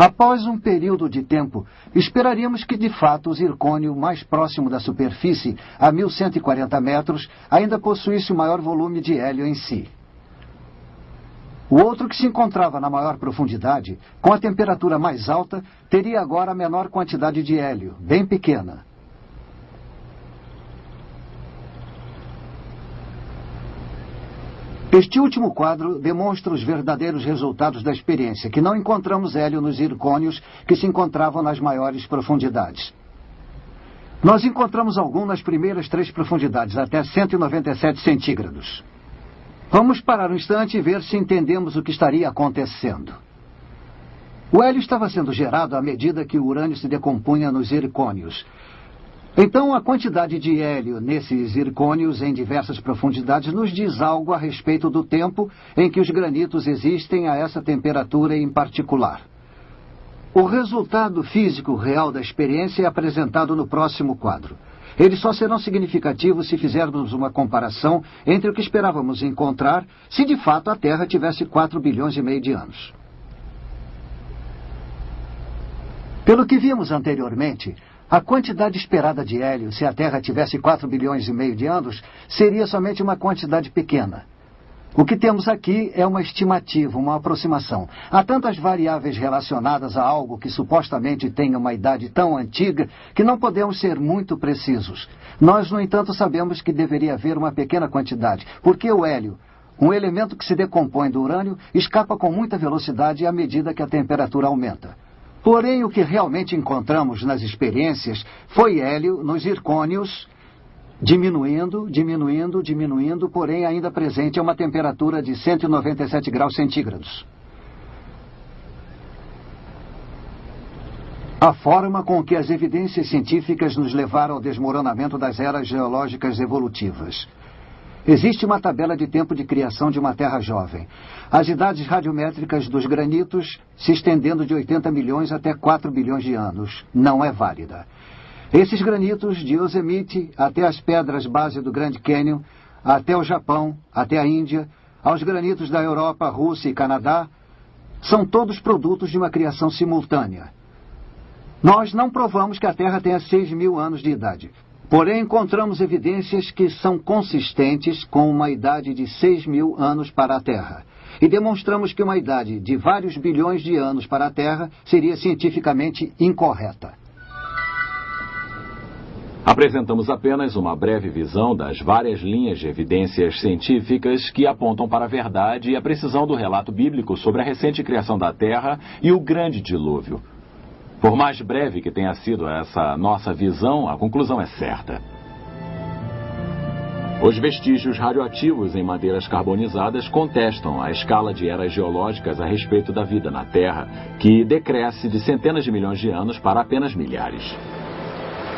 Após um período de tempo, esperaríamos que de fato o zircônio mais próximo da superfície, a 1140 metros, ainda possuísse o maior volume de hélio em si. O outro, que se encontrava na maior profundidade, com a temperatura mais alta, teria agora a menor quantidade de hélio, bem pequena. Este último quadro demonstra os verdadeiros resultados da experiência, que não encontramos hélio nos zircônios que se encontravam nas maiores profundidades. Nós encontramos algum nas primeiras 3 profundidades, até 197 centígrados. Vamos parar um instante e ver se entendemos o que estaria acontecendo. O hélio estava sendo gerado à medida que o urânio se decompunha nos zircônios. Então, a quantidade de hélio nesses zircônios em diversas profundidades nos diz algo a respeito do tempo em que os granitos existem a essa temperatura em particular. O resultado físico real da experiência é apresentado no próximo quadro. Eles só serão significativos se fizermos uma comparação entre o que esperávamos encontrar se de fato a Terra tivesse 4 bilhões e meio de anos. Pelo que vimos anteriormente, a quantidade esperada de hélio, se a Terra tivesse 4 bilhões e meio de anos, seria somente uma quantidade pequena. O que temos aqui é uma estimativa, uma aproximação. Há tantas variáveis relacionadas a algo que supostamente tenha uma idade tão antiga que não podemos ser muito precisos. Nós, no entanto, sabemos que deveria haver uma pequena quantidade, porque o hélio, um elemento que se decompõe do urânio, escapa com muita velocidade à medida que a temperatura aumenta. Porém, o que realmente encontramos nas experiências foi hélio nos zircônios, diminuindo, porém ainda presente a uma temperatura de 197 graus centígrados. A forma com que as evidências científicas nos levaram ao desmoronamento das eras geológicas evolutivas. Existe uma tabela de tempo de criação de uma Terra jovem. As idades radiométricas dos granitos se estendendo de 80 milhões até 4 bilhões de anos. Não é válida. Esses granitos de Yosemite até as pedras base do Grand Canyon, até o Japão, até a Índia, aos granitos da Europa, Rússia e Canadá, são todos produtos de uma criação simultânea. Nós não provamos que a Terra tenha 6 mil anos de idade. Porém, encontramos evidências que são consistentes com uma idade de 6 mil anos para a Terra. E demonstramos que uma idade de vários bilhões de anos para a Terra seria cientificamente incorreta. Apresentamos apenas uma breve visão das várias linhas de evidências científicas que apontam para a verdade e a precisão do relato bíblico sobre a recente criação da Terra e o grande dilúvio. Por mais breve que tenha sido essa nossa visão, a conclusão é certa. Os vestígios radioativos em madeiras carbonizadas contestam a escala de eras geológicas a respeito da vida na Terra, que decresce de centenas de milhões de anos para apenas milhares.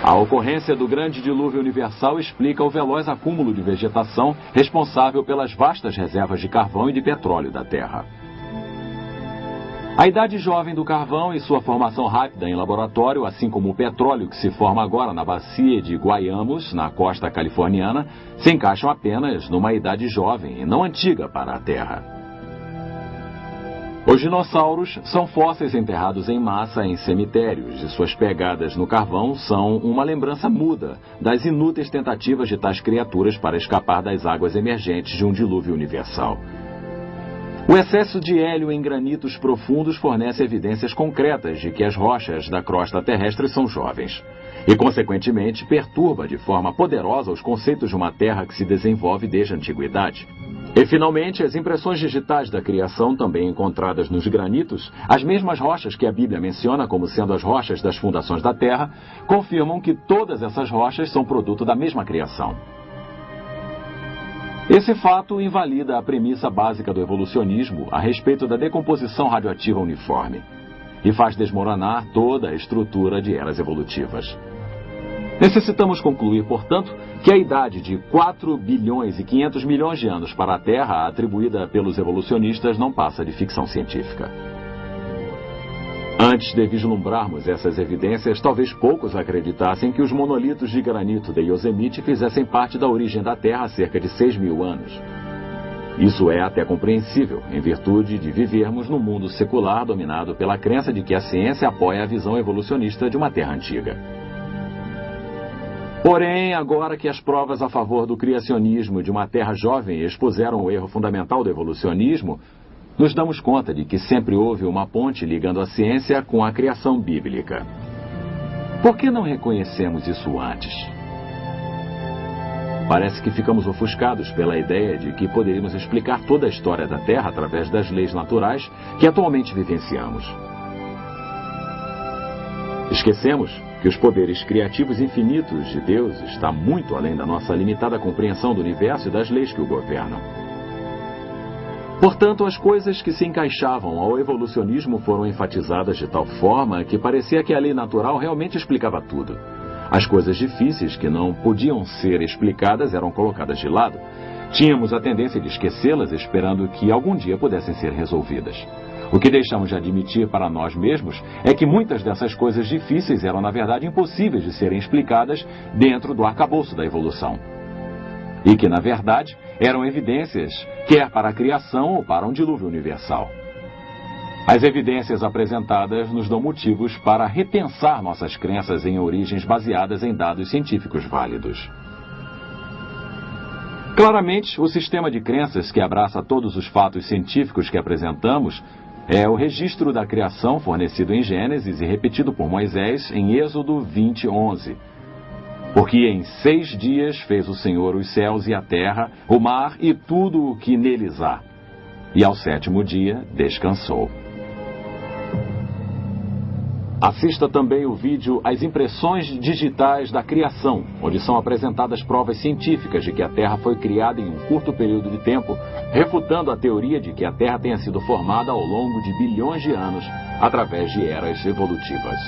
A ocorrência do grande dilúvio universal explica o veloz acúmulo de vegetação responsável pelas vastas reservas de carvão e de petróleo da Terra. A idade jovem do carvão e sua formação rápida em laboratório, assim como o petróleo que se forma agora na bacia de Guayamos, na costa californiana, se encaixam apenas numa idade jovem e não antiga para a Terra. Os dinossauros são fósseis enterrados em massa em cemitérios e suas pegadas no carvão são uma lembrança muda das inúteis tentativas de tais criaturas para escapar das águas emergentes de um dilúvio universal. O excesso de hélio em granitos profundos fornece evidências concretas de que as rochas da crosta terrestre são jovens e, consequentemente, perturba de forma poderosa os conceitos de uma Terra que se desenvolve desde a antiguidade. E, finalmente, as impressões digitais da criação, também encontradas nos granitos, as mesmas rochas que a Bíblia menciona como sendo as rochas das fundações da Terra, confirmam que todas essas rochas são produto da mesma criação. Esse fato invalida a premissa básica do evolucionismo a respeito da decomposição radioativa uniforme e faz desmoronar toda a estrutura de eras evolutivas. Necessitamos concluir, portanto, que a idade de 4 bilhões e 500 milhões de anos para a Terra, atribuída pelos evolucionistas, não passa de ficção científica. Antes de vislumbrarmos essas evidências, talvez poucos acreditassem que os monolitos de granito de Yosemite fizessem parte da origem da Terra há cerca de 6 mil anos. Isso é até compreensível, em virtude de vivermos num mundo secular dominado pela crença de que a ciência apoia a visão evolucionista de uma Terra antiga. Porém, agora que as provas a favor do criacionismo de uma Terra jovem expuseram o erro fundamental do evolucionismo, nos damos conta de que sempre houve uma ponte ligando a ciência com a criação bíblica. Por que não reconhecemos isso antes? Parece que ficamos ofuscados pela ideia de que poderíamos explicar toda a história da Terra através das leis naturais que atualmente vivenciamos. Esquecemos que os poderes criativos infinitos de Deus estão muito além da nossa limitada compreensão do universo e das leis que o governam. Portanto, as coisas que se encaixavam ao evolucionismo foram enfatizadas de tal forma que parecia que a lei natural realmente explicava tudo. As coisas difíceis que não podiam ser explicadas eram colocadas de lado. Tínhamos a tendência de esquecê-las, esperando que algum dia pudessem ser resolvidas. O que deixamos de admitir para nós mesmos é que muitas dessas coisas difíceis eram, na verdade, impossíveis de serem explicadas dentro do arcabouço da evolução. E que, na verdade, eram evidências, quer para a criação ou para um dilúvio universal. As evidências apresentadas nos dão motivos para repensar nossas crenças em origens baseadas em dados científicos válidos. Claramente, o sistema de crenças que abraça todos os fatos científicos que apresentamos é o registro da criação fornecido em Gênesis e repetido por Moisés em Êxodo 20:11. Porque em 6 dias fez o Senhor os céus e a terra, o mar e tudo o que neles há. E ao 7º dia descansou. Assista também o vídeo As Impressões Digitais da Criação, onde são apresentadas provas científicas de que a Terra foi criada em um curto período de tempo, refutando a teoria de que a Terra tenha sido formada ao longo de bilhões de anos através de eras evolutivas.